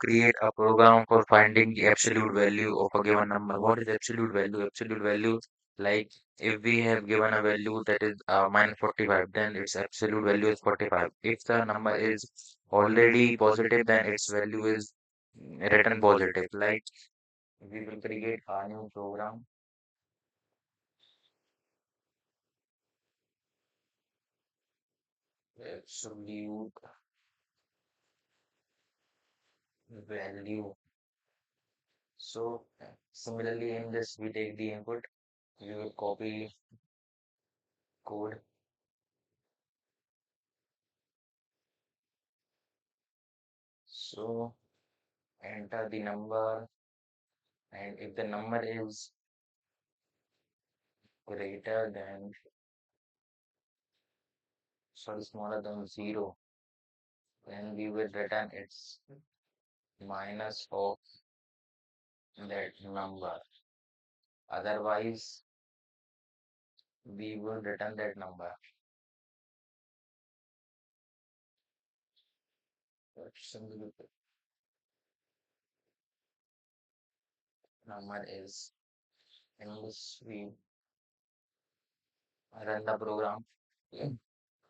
create a program for finding the absolute value of a given number. What is absolute value? Absolute value, like if we have given a value that is minus 45, then its absolute value is 45. If the number is already positive, then its value is written positive. Like we will create a new program. Absolute value. So similarly in this we take the input, we will copy code. So enter the number, and if the number is greater than, sorry, smaller than 0, then we will return its minus of that number. Otherwise, we will return that number. Absolute number is, in this we run the program,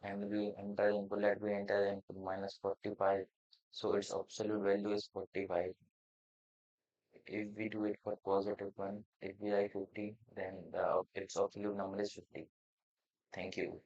and we enter input, let we enter input minus 45. So its absolute value is 45. If we do it for positive one, if we write 50, then its absolute number is 50. Thank you.